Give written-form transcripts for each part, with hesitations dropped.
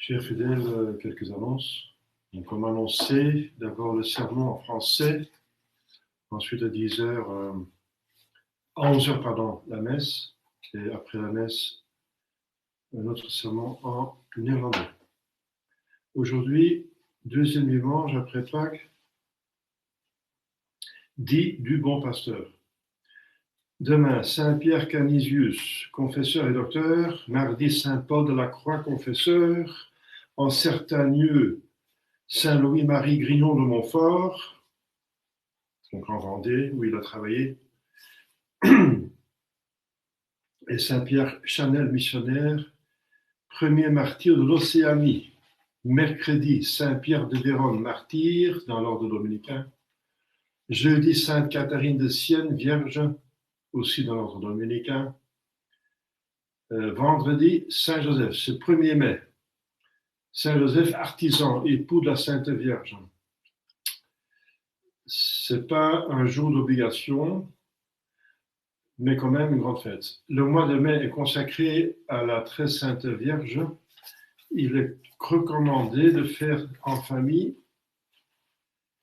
Chers fidèles, quelques annonces. Donc, comme annoncé, d'abord le sermon en français, ensuite à 10h, à 11h, pardon, la messe, et après la messe, un autre sermon en néerlandais. Aujourd'hui, deuxième dimanche après Pâques, dit du bon pasteur. Demain, Saint Pierre Canisius, confesseur et docteur. Mardi, Saint Paul de la Croix, confesseur. En certains lieux, Saint Louis-Marie Grignon de Montfort, donc en Vendée, où il a travaillé. Et Saint Pierre Chanel, missionnaire, premier martyr de l'Océanie. Mercredi, Saint Pierre de Vérone, martyr dans l'ordre dominicain. Jeudi, Sainte Catherine de Sienne, vierge, aussi dans l'ordre dominicain. Vendredi, Saint Joseph, c'est 1er mai. Saint Joseph, artisan, époux de la Sainte Vierge. C'est pas un jour d'obligation, mais quand même une grande fête. Le mois de mai est consacré à la très Sainte Vierge. Il est recommandé de faire en famille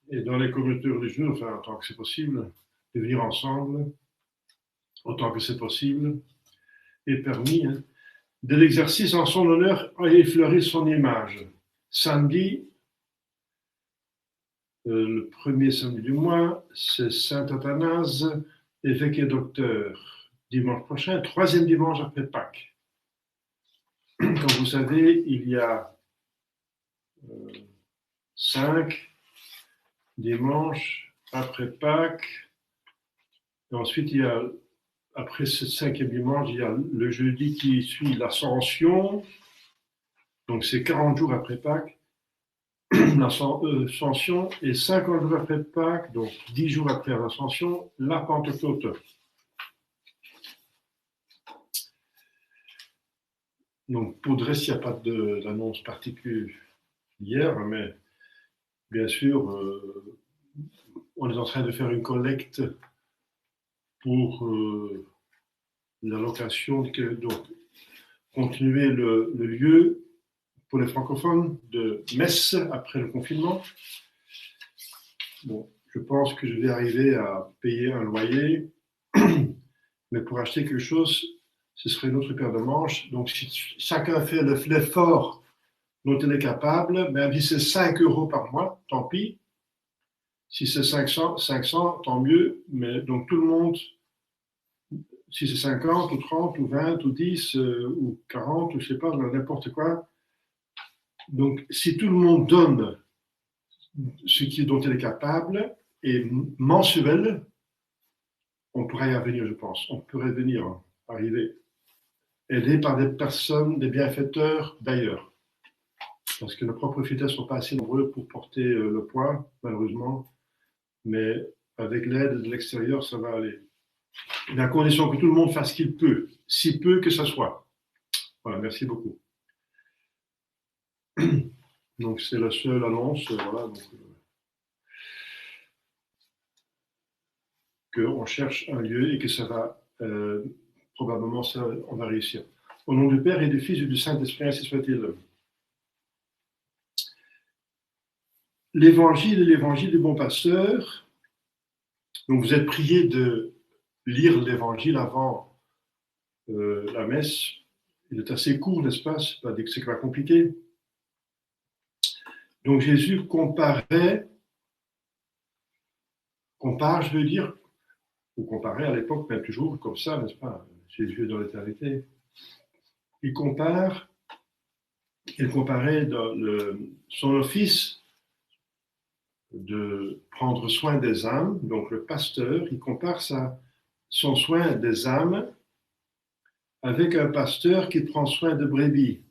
et dans les communautés religieuses, enfin, autant que c'est possible, de vivre ensemble, autant que c'est possible, et permis, de l'exercice en son honneur et fleurir son image. Samedi, le premier samedi du mois, c'est Saint Athanase, évêque et docteur. Dimanche prochain, troisième dimanche après Pâques. Comme vous savez, il y a 5 dimanches après Pâques. Et ensuite, il y a, après ce 5e dimanche, il y a le jeudi qui suit l'Ascension. Donc, c'est 40 jours après Pâques. L'Ascension et 50 jours après Pâques, donc 10 jours après l'Ascension, la Pentecôte. Donc, pour le reste, il n'y a pas d'annonce particulière, mais bien sûr, on est en train de faire une collecte pour la location, donc continuer le lieu pour les francophones de Metz après le confinement. Bon, je pense que je vais arriver à payer un loyer, mais pour acheter quelque chose, ce serait une autre paire de manches. Donc, si chacun fait l'effort dont il est capable, même si c'est 5 € par mois, tant pis. Si c'est 500, tant mieux. Mais donc, tout le monde, si c'est 50 ou 30 ou 20 ou 10 ou 40, ou je sais pas, n'importe quoi. Donc, si tout le monde donne dont il est capable et mensuel, on pourrait y revenir, je pense. On pourrait venir, arriver, aidé par des personnes, des bienfaiteurs d'ailleurs. Parce que nos propres fidèles ne sont pas assez nombreux pour porter le poids, malheureusement. Mais avec l'aide de l'extérieur, ça va aller. Mais à condition que tout le monde fasse ce qu'il peut, si peu que ça soit. Voilà, merci beaucoup. Donc, c'est la seule annonce, voilà. Donc, qu'on cherche un lieu et que ça va, probablement, ça, on va réussir. Au nom du Père et du Fils et du Saint-Esprit, ainsi soit-il. L'évangile du bon pasteur. Donc, vous êtes priés de lire l'évangile avant la messe. Il est assez court, n'est-ce pas? C'est pas compliqué. Donc, Jésus compare, je veux dire, ou comparait à l'époque, mais toujours comme ça, n'est-ce pas? Jésus est dans l'éternité. Il comparait dans son office de prendre soin des âmes, donc le pasteur, il compare son soin des âmes avec un pasteur qui prend soin de brebis.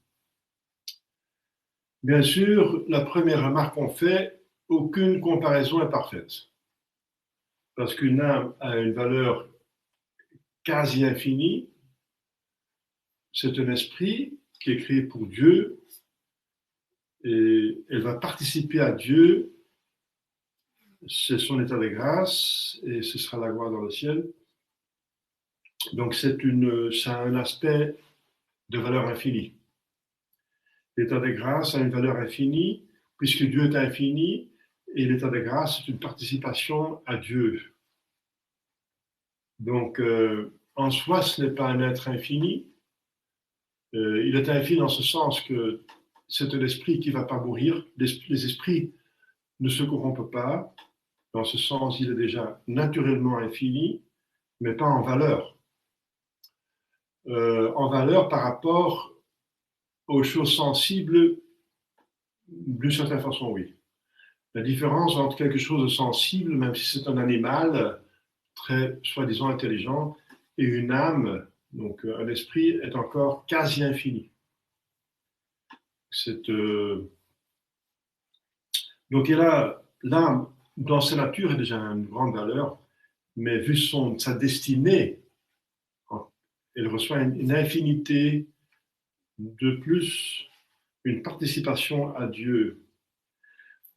Bien sûr, la première remarque qu'on fait, aucune comparaison n'est parfaite. Parce qu'une âme a une valeur quasi infinie. C'est un esprit qui est créé pour Dieu et elle va participer à Dieu. C'est son état de grâce et ce sera la gloire dans le ciel. Donc, ça a un aspect de valeur infinie. L'état de grâce a une valeur infinie, puisque Dieu est infini, et l'état de grâce est une participation à Dieu. Donc, en soi, ce n'est pas un être infini. Il est infini dans ce sens que c'est un esprit qui ne va pas mourir. Les esprits ne se corrompent pas. Dans ce sens, il est déjà naturellement infini, mais pas en valeur. En valeur par rapport aux choses sensibles, d'une certaine façon, oui. La différence entre quelque chose de sensible, même si c'est un animal très soi-disant intelligent, et une âme, donc un esprit, est encore quasi infini. Donc l'âme, dans sa nature, est déjà une grande valeur, mais vu sa destinée, elle reçoit une infinité de plus, une participation à Dieu.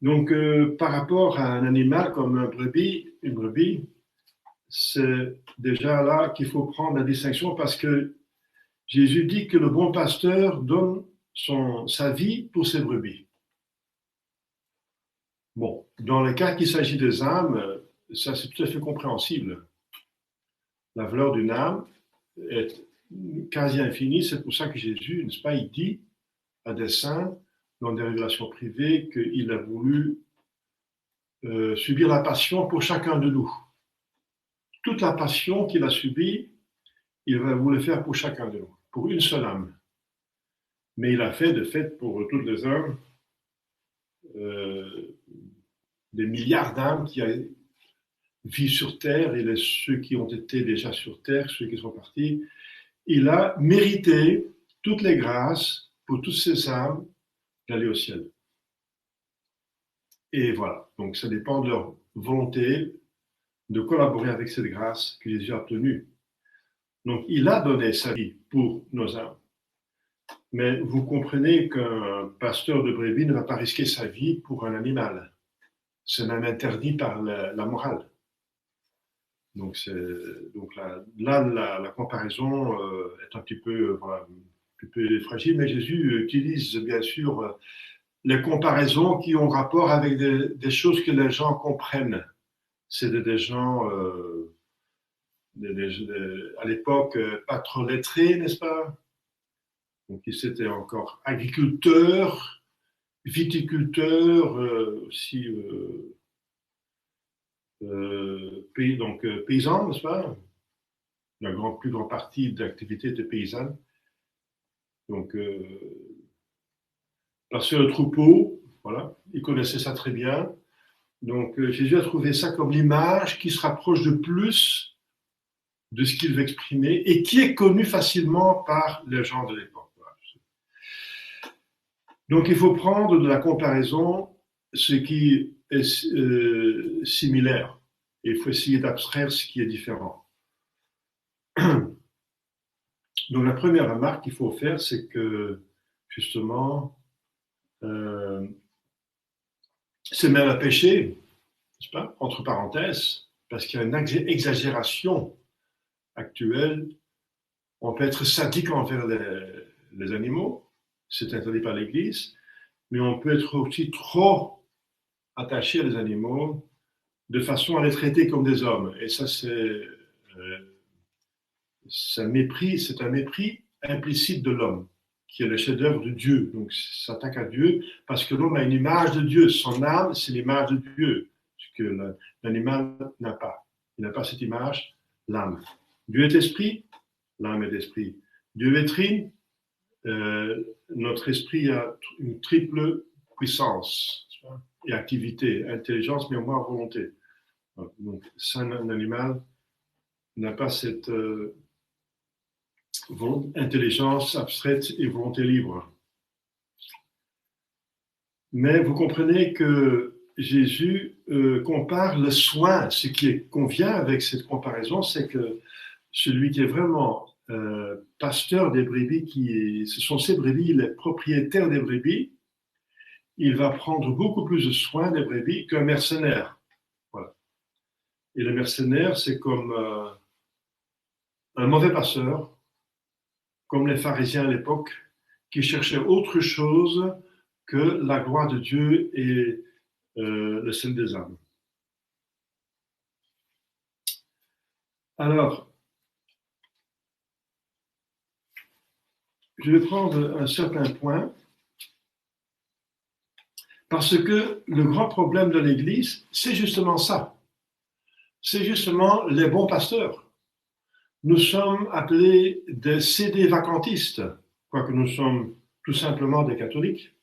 Donc, par rapport à un animal comme une brebis, c'est déjà là qu'il faut prendre la distinction parce que Jésus dit que le bon pasteur donne sa vie pour ses brebis. Bon, dans le cas qu'il s'agit des âmes, ça c'est tout à fait compréhensible. La valeur d'une âme est quasi infinie, c'est pour ça que Jésus, n'est-ce pas, il dit à des saints, dans des révélations privées, qu'il a voulu subir la passion pour chacun de nous. Toute la passion qu'il a subie, il va vous le faire pour chacun de nous, pour une seule âme. Mais il a fait, de fait, pour toutes les âmes, des milliards d'âmes qui vivent sur Terre, et ceux qui ont été déjà sur Terre, ceux qui sont partis. Il a mérité toutes les grâces pour toutes ces âmes d'aller au ciel. Et voilà, donc ça dépend de leur volonté de collaborer avec cette grâce que Jésus a obtenue. Donc il a donné sa vie pour nos âmes. Mais vous comprenez qu'un pasteur de brebis ne va pas risquer sa vie pour un animal. C'est même interdit par la morale. Donc la comparaison est un petit peu, voilà, un peu fragile, mais Jésus utilise bien sûr les comparaisons qui ont rapport avec des choses que les gens comprennent. C'est des gens, à l'époque, pas trop lettrés, n'est-ce pas? Donc ils étaient encore agriculteurs, viticulteurs, aussi paysans, n'est-ce pas? La plus grande partie de l'activité était paysanne. Donc, parce que le troupeau, voilà, ils connaissaient ça très bien. Donc, Jésus a trouvé ça comme l'image qui se rapproche de plus de ce qu'il veut exprimer et qui est connu facilement par les gens de l'époque. Voilà. Donc, il faut prendre de la comparaison ce qui est similaire et il faut essayer d'abstraire ce qui est différent. Donc, la première remarque qu'il faut faire, c'est que, justement, c'est même un péché, n'est-ce pas, entre parenthèses, parce qu'il y a une exagération actuelle. On peut être sadique envers les animaux, c'est interdit par l'Église, mais on peut être aussi trop attaché à les animaux de façon à les traiter comme des hommes. Et ça, c'est un mépris implicite de l'homme, qui est le chef-d'œuvre de Dieu. Donc, ça s'attaque à Dieu parce que l'homme a une image de Dieu. Son âme, c'est l'image de Dieu, ce que l'animal n'a pas. Il n'a pas cette image, l'âme. Dieu est esprit, l'âme est esprit. Dieu est trine, notre esprit a une triple puissance et activité, intelligence, mémoire, volonté. Donc, un animal n'a pas cette intelligence abstraite et volonté libre. Mais vous comprenez que Jésus compare le soin. Ce qui convient avec cette comparaison, c'est que celui qui est vraiment pasteur des brebis, ce sont ces brebis, les propriétaires des brebis, il va prendre beaucoup plus de soin des brebis qu'un mercenaire. Voilà. Et le mercenaire, c'est comme un mauvais passeur, comme les pharisiens à l'époque, qui cherchaient autre chose que la gloire de Dieu et le salut des âmes. Alors, je vais prendre un certain point, parce que le grand problème de l'Église, c'est justement ça. C'est justement les bons pasteurs. Nous sommes appelés des CD vacantistes, quoique nous sommes tout simplement des catholiques.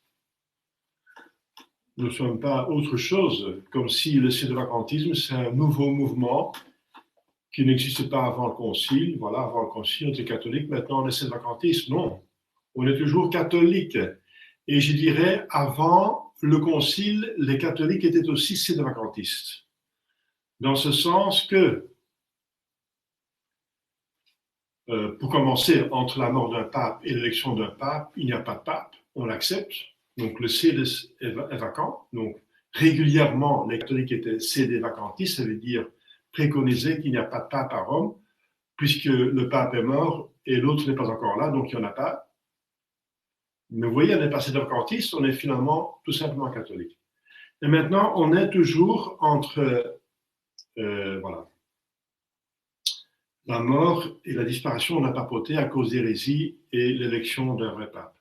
Nous ne sommes pas autre chose, comme si le sédévacantisme, c'est un nouveau mouvement qui n'existait pas avant le concile. Voilà, avant le concile, on était catholique, maintenant on est sédévacantiste. Non, on est toujours catholique. Et je dirais, avant le concile, les catholiques étaient aussi sédévacantistes. Dans ce sens que, pour commencer, entre la mort d'un pape et l'élection d'un pape, il n'y a pas de pape, on l'accepte. Donc le CD est vacant. Donc régulièrement, les catholiques étaient CD vacantistes, ça veut dire préconiser qu'il n'y a pas de pape à Rome, puisque le pape est mort et l'autre n'est pas encore là, donc il n'y en a pas. Mais vous voyez, on n'est pas CD vacantiste, on est finalement tout simplement catholique. Et maintenant, on est toujours entre voilà, la mort et la disparition de la papauté à cause d'hérésie et l'élection d'un vrai pape.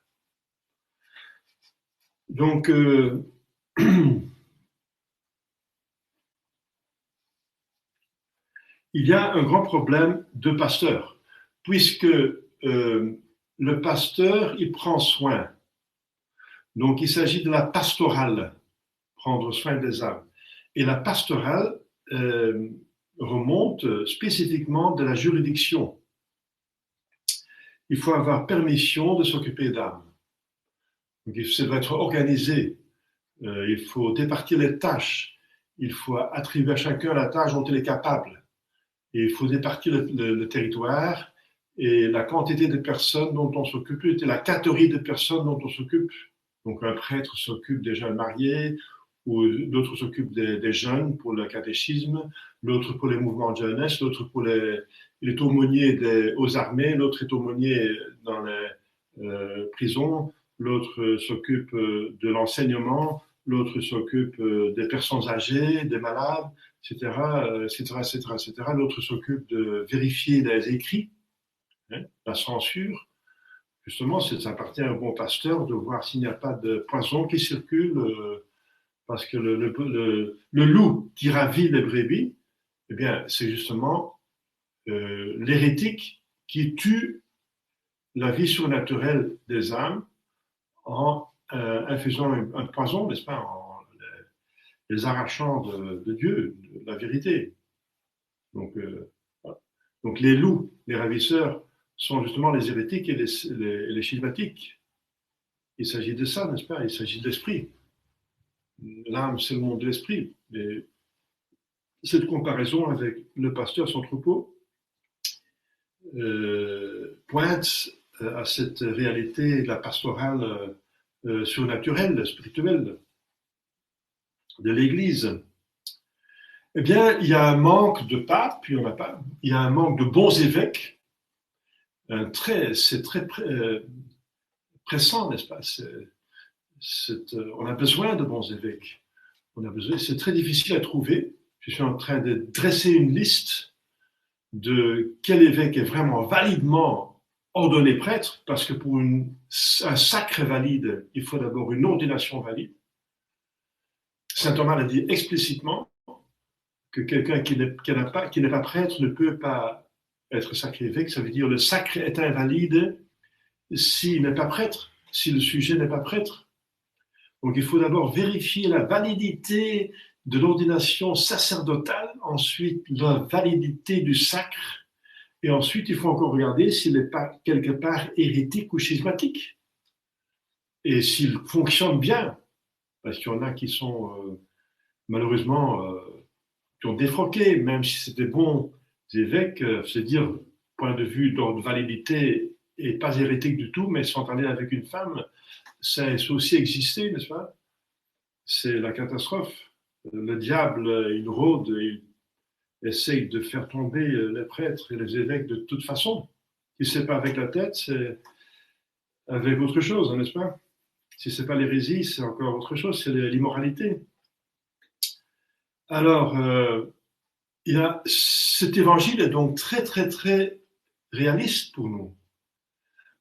Donc, il y a un grand problème de pasteur, puisque le pasteur, il prend soin. Donc, il s'agit de la pastorale, prendre soin des âmes. Et la pastorale remonte spécifiquement de la juridiction. Il faut avoir permission de s'occuper d'âmes. Donc, ça doit être organisé. Il faut départir les tâches. Il faut attribuer à chacun la tâche dont il est capable. Et il faut départir le territoire et la quantité de personnes dont on s'occupe, et la catégorie de personnes dont on s'occupe. Donc, un prêtre s'occupe des jeunes mariés, ou d'autres s'occupent des jeunes pour le catéchisme, l'autre pour les mouvements de jeunesse, l'autre pour il est aumônier aux armées, l'autre est aumônier dans les prisons, l'autre s'occupe de l'enseignement, l'autre s'occupe des personnes âgées, des malades, etc., etc., etc., etc. L'autre s'occupe de vérifier les écrits, hein, la censure. Justement, ça appartient à un bon pasteur de voir s'il n'y a pas de poison qui circule, parce que le loup qui ravit les brebis, eh bien, c'est justement l'hérétique qui tue la vie surnaturelle des âmes en infusant un poison, n'est-ce pas, en les arrachant de Dieu, de la vérité. Donc, voilà. Donc les loups, les ravisseurs, sont justement les hérétiques et les schismatiques. Il s'agit de ça, n'est-ce pas? Il s'agit de l'esprit. L'âme, c'est le monde de l'esprit. Et cette comparaison avec le pasteur, son troupeau, pointe à cette réalité de la pastorale surnaturelle, spirituelle de l'Église. Eh bien, il y a un manque de papes, puis il n'y en a pas. Il y a un manque de bons évêques. C'est très pressant, n'est-ce pas? On a besoin de bons évêques. C'est très difficile à trouver. Je suis en train de dresser une liste de quel évêque est vraiment validement ordonné prêtre, parce que pour un sacre valide, il faut d'abord une ordination valide. Saint Thomas l'a dit explicitement que quelqu'un qui n'est pas prêtre ne peut pas être sacré évêque. Ça veut dire que le sacre est invalide s'il n'est pas prêtre, si le sujet n'est pas prêtre. Donc il faut d'abord vérifier la validité de l'ordination sacerdotale, ensuite la validité du sacre, et ensuite il faut encore regarder s'il n'est pas quelque part hérétique ou schismatique. Et s'il fonctionne bien, parce qu'il y en a qui sont malheureusement qui ont défroqué, même si c'était bons évêques, c'est-à-dire point de vue d'ordre validité et pas hérétique du tout, mais sont allés avec une femme, ça a aussi existé, n'est-ce pas? C'est la catastrophe. Le diable, il rôde, il essaye de faire tomber les prêtres et les évêques de toute façon. Il ne sait pas avec la tête, avec autre chose, n'est-ce pas? Si ce n'est pas l'hérésie, c'est encore autre chose, c'est l'immoralité. Alors, cet évangile est donc très, très, très réaliste pour nous.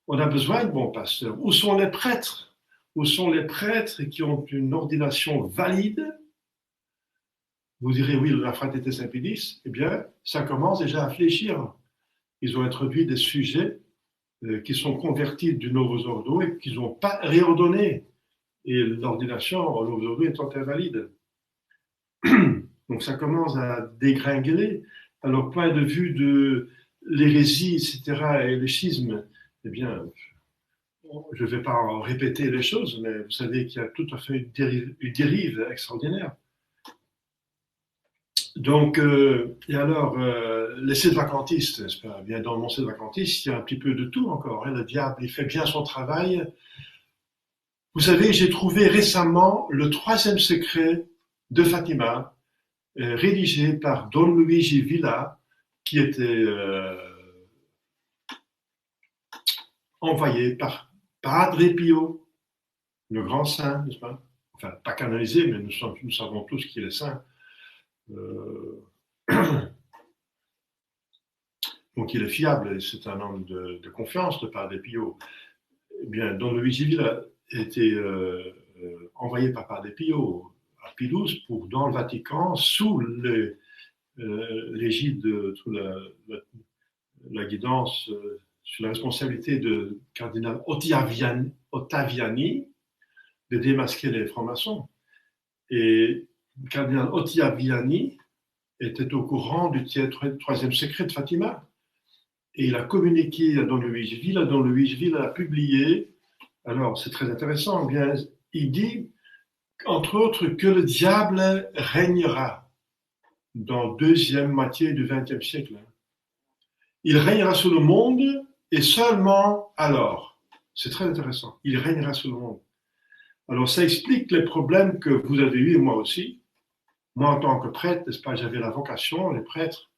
On a besoin de bons pasteurs. Où sont les prêtres? Où sont les prêtres qui ont une ordination valide? Vous direz, oui, la fraternité Saint-Pédis. Eh bien, ça commence déjà à fléchir. Ils ont introduit des sujets qui sont convertis du Novus Ordo et qu'ils n'ont pas réordonné. Et l'ordination au Novus Ordo étant invalide. Donc ça commence à dégringoler. Alors, point de vue de l'hérésie, etc., et le schisme, eh bien, je ne vais pas en répéter les choses, mais vous savez qu'il y a tout à fait une dérive extraordinaire. Donc, et alors, les sédvacantistes, n'est-ce pas? Bien, dans mon sédvacantiste, il y a un petit peu de tout encore. Hein. Le diable, il fait bien son travail. Vous savez, j'ai trouvé récemment le 3e secret de Fatima, rédigé par Don Luigi Villa, qui était envoyé par Padre Pio, le grand saint, n'est-ce pas? Enfin, pas canonisé, mais nous savons tous qu'il est saint. Donc il est fiable, c'est un homme de confiance de Padre Pio. Eh bien, Don Luigi Villa a été envoyé par Padre Pio à Pie XII pour, dans le Vatican, sous l'égide sous la guidance, sous la responsabilité de cardinal Ottaviani, de démasquer les francs-maçons. Et le cardinal Ottaviani était au courant du 3e secret de Fatima. Et il a communiqué à Don Luigi Villa. Don Luigi Villa a publié. Alors, c'est très intéressant. Bien, il dit, entre autres, que le diable régnera dans la 2e moitié du XXe siècle. Il régnera sur le monde et seulement alors. C'est très intéressant. Il régnera sur le monde. Alors, ça explique les problèmes que vous avez eus, et moi aussi. Moi, en tant que prêtre, n'est-ce pas, j'avais la vocation, les prêtres,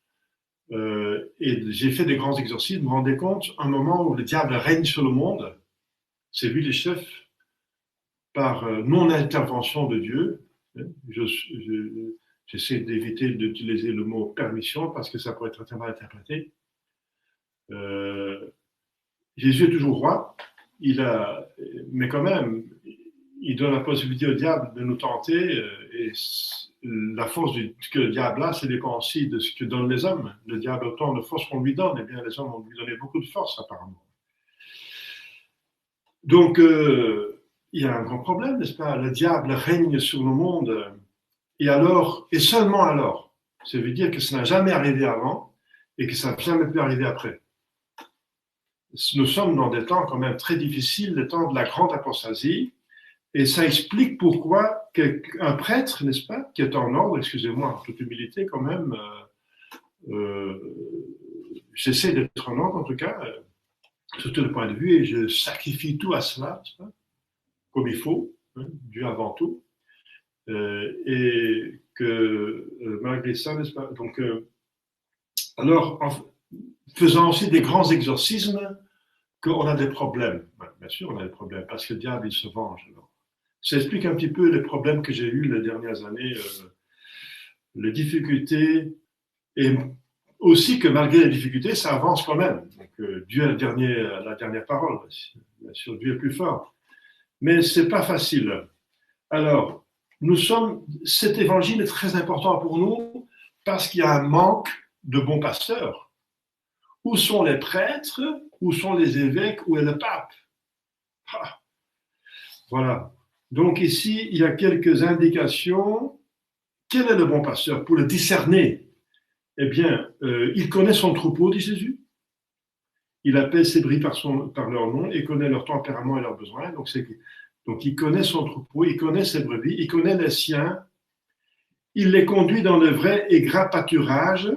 et j'ai fait des grands exorcismes. Vous vous rendez compte, un moment où le diable règne sur le monde, c'est lui le chef, par non-intervention de Dieu. J'essaie d'éviter d'utiliser le mot permission parce que ça pourrait être très mal interprété. Jésus est toujours roi, mais quand même, il donne la possibilité au diable de nous tenter, et la force que le diable a, c'est dépend aussi de ce que donnent les hommes. Le diable, autant de force qu'on lui donne, eh bien, les hommes vont lui donner beaucoup de force, apparemment. Donc, il y a un grand problème, n'est-ce pas? Le diable règne sur le monde, et alors, et seulement alors. Ça veut dire que ça n'a jamais arrivé avant, et que ça n'a jamais pu arriver après. Nous sommes dans des temps quand même très difficiles, les temps de la grande apostasie, et ça explique pourquoi un prêtre, n'est-ce pas, qui est en ordre, excusez-moi, en toute humilité quand même, j'essaie d'être en ordre en tout cas, surtout le point de vue, et je sacrifie tout à cela, comme il faut, hein, Dieu avant tout, et que malgré ça, n'est-ce pas, donc, alors, en faisant aussi des grands exorcismes, qu'on a des problèmes. Bien sûr, on a des problèmes, parce que le diable, il se venge. Alors. Ça explique un petit peu les problèmes que j'ai eus les dernières années, les difficultés, et aussi que malgré les difficultés, ça avance quand même. Donc, Dieu a la dernière parole. Bien sûr, Dieu est plus fort. Mais c'est pas facile. Alors, cet évangile est très important pour nous parce qu'il y a un manque de bons pasteurs. Où sont les prêtres? Où sont les évêques? Où est le pape? Ah. Voilà. Donc ici, il y a quelques indications. Quel est le bon pasteur? Pour le discerner, eh bien, il connaît son troupeau, dit Jésus. Il appelle ses brebis par leur nom et connaît leur tempérament et leurs besoins. Donc il connaît son troupeau, il connaît ses brebis, il connaît les siens. Il les conduit dans le vrai et gras pâturage.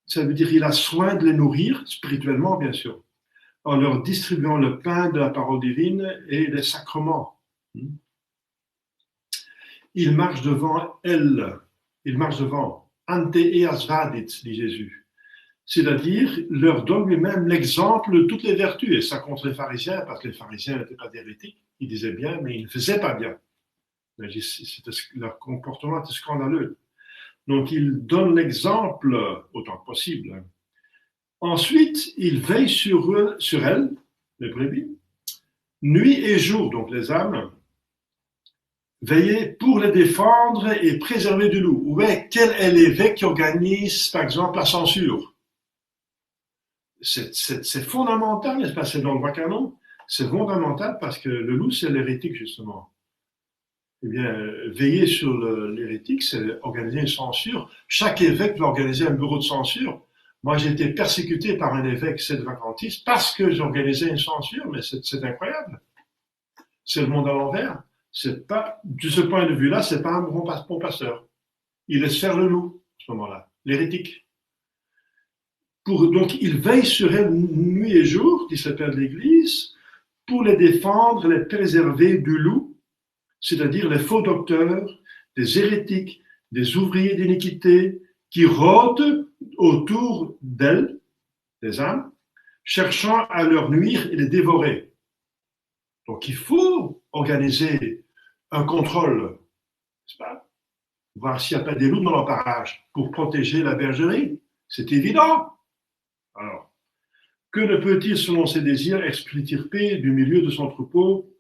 Ça veut dire qu'il a soin de les nourrir, spirituellement bien sûr, en leur distribuant le pain de la parole divine et les sacrements. Il marche devant elle, il marche devant. Ante eas vadit, dit Jésus. c'est-à-dire leur donne lui-même l'exemple de toutes les vertus, et ça contre les pharisiens, parce que les pharisiens n'étaient pas des hérétiques, ils disaient bien, mais ils ne faisaient pas bien. Leur comportement était scandaleux. Donc il donne l'exemple autant que possible. Ensuite, il veille sur elles, les brebis, nuit et jour, donc les âmes, veiller pour les défendre et préserver du loup. Ouais, quel est l'évêque qui organise, par exemple, la censure? C'est fondamental, n'est-ce pas? C'est dans le droit canon. C'est fondamental parce que le loup, c'est l'hérétique, justement. Eh bien, veiller sur l'hérétique, c'est organiser une censure. Chaque évêque va organiser un bureau de censure. Moi, j'ai été persécuté par un évêque sédevacantiste parce que j'organisais une censure, mais c'est incroyable. C'est le monde à l'envers. C'est pas, de ce point de vue-là, c'est pas un bon pasteur. Il laisse faire le loup, à ce moment-là, l'hérétique. Donc, il veille sur elles nuit et jour, dit ce père de l'Église, pour les défendre, les préserver du loup, c'est-à-dire les faux docteurs, des hérétiques, des ouvriers d'iniquité, qui rôdent autour d'elles, des âmes, cherchant à leur nuire et les dévorer. Donc, il faut organiser un contrôle, n'est-ce pas? Voir s'il n'y a pas des loups dans leur parage pour protéger la bergerie. C'est évident. Alors, que ne peut-il, selon ses désirs, extirper du milieu de son troupeau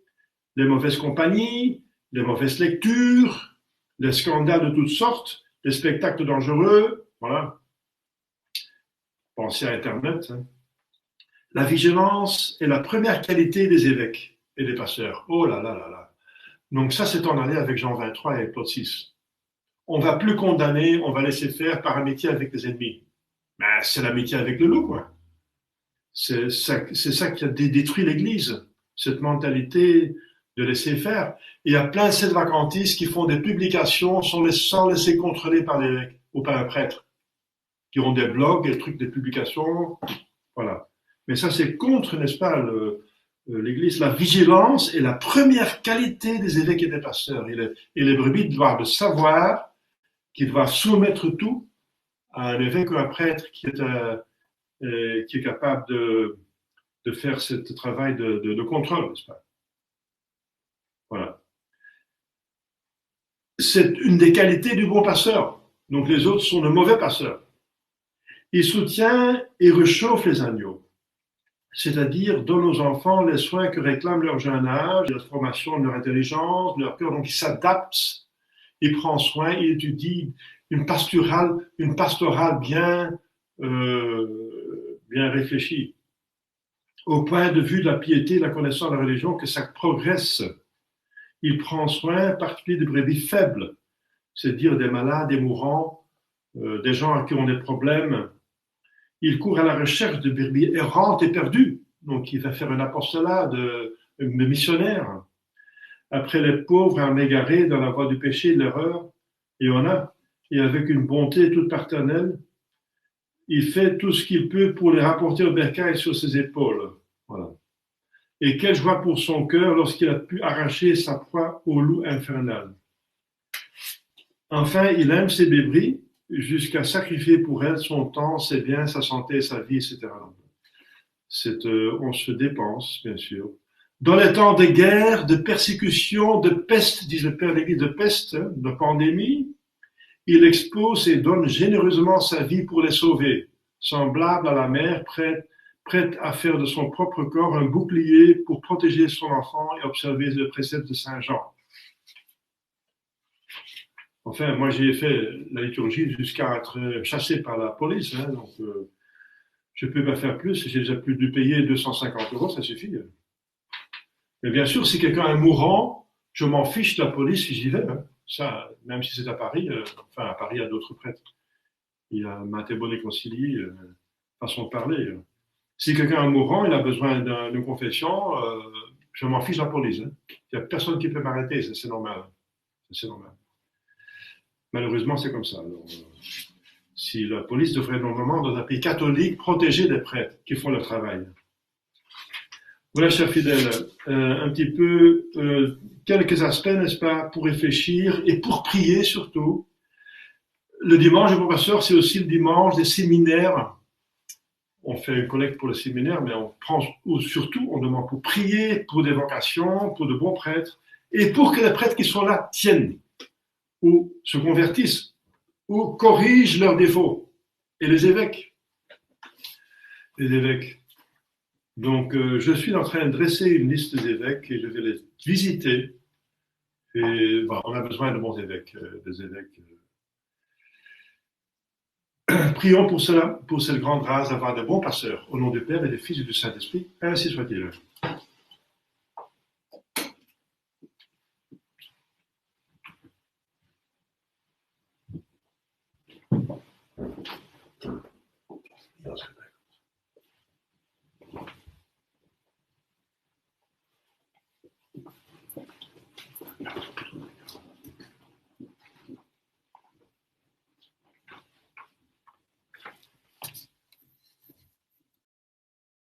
les mauvaises compagnies, les mauvaises lectures, les scandales de toutes sortes, les spectacles dangereux, voilà. Pensez à Internet. Hein. La vigilance est la première qualité des évêques et des pasteurs. Oh là là là là. Donc ça, c'est en allé avec Jean 23 et Claude 6. On ne va plus condamner, on va laisser faire par amitié avec les ennemis. Ben, c'est l'amitié avec le loup, quoi. C'est ça qui a détruit l'Église, cette mentalité de laisser faire. Et il y a plein de sédvacantistes qui font des publications sans laisser contrôler par l'évêque ou par un prêtre, qui ont des blogs, des trucs, des publications, voilà. Mais ça, c'est contre, n'est-ce pas, l'Église. La vigilance est la première qualité des évêques et des pasteurs. Et les brebis doivent savoir qu'ils doivent soumettre tout à un évêque ou un prêtre qui est capable de faire ce travail de contrôle, n'est-ce pas? Voilà. C'est une des qualités du bon pasteur. Donc les autres sont de mauvais pasteurs. Il soutient et réchauffe les agneaux, c'est-à-dire donne aux enfants les soins que réclament leur jeune âge, la formation de leur intelligence, de leur cœur. Donc il s'adapte, il prend soin, il étudie une pastorale bien réfléchie, au point de vue de la piété, de la connaissance de la religion, que ça progresse. Il prend soin, en particulier des brebis faibles, c'est-à-dire des malades, des mourants, des gens à qui on a des problèmes. Il court à la recherche de brebis errantes et perdues. Donc, il va faire un apostolat de missionnaire. Après les pauvres à m'égarer dans la voie du péché et de l'erreur, et avec une bonté toute paternelle, il fait tout ce qu'il peut pour les rapporter au bercail sur ses épaules. Voilà. Et quelle joie pour son cœur lorsqu'il a pu arracher sa proie au loup infernal. Enfin, il aime ses brebis jusqu'à sacrifier pour elles son temps, ses biens, sa santé, sa vie, etc. On se dépense, bien sûr. Dans les temps de guerre, de persécution, de peste, dit le Père d'Église, de peste, de pandémie, il expose et donne généreusement sa vie pour les sauver, semblable à la mère prête à faire de son propre corps un bouclier pour protéger son enfant et observer le précepte de Saint Jean. Enfin, moi j'ai fait la liturgie jusqu'à être chassé par la police, hein, donc je ne peux pas faire plus, j'ai déjà plus dû payer 250 €, ça suffit. Mais bien sûr, si quelqu'un est mourant, je m'en fiche de la police si j'y vais. Hein. Ça, même si c'est à Paris, à Paris, il y a d'autres prêtres. Il y a Matteo Boneconcili, façon de parler. Si quelqu'un est mourant, il a besoin d'une confession, je m'en fiche de la police. Hein. Il n'y a personne qui peut m'arrêter, c'est normal. C'est normal. Malheureusement, c'est comme ça. Alors, si la police devrait normalement, dans un pays catholique, protéger les prêtres qui font leur travail. Voilà, chers fidèles, un petit peu quelques aspects, n'est-ce pas, pour réfléchir et pour prier surtout. Le dimanche, mon pasteur, c'est aussi le dimanche des séminaires on fait une collecte pour le séminaire, mais on prend, ou surtout, on demande pour prier pour des vocations, pour de bons prêtres, et pour que les prêtres qui sont là tiennent, ou se convertissent, ou corrigent leurs défauts. Et les évêques. Donc, je suis en train de dresser une liste des évêques et je vais les visiter. Et on a besoin de bons évêques, des évêques. Prions pour cela, pour cette grande grâce d'avoir de bons pasteurs, au nom du Père et du Fils et du Saint-Esprit, ainsi soit-il. That's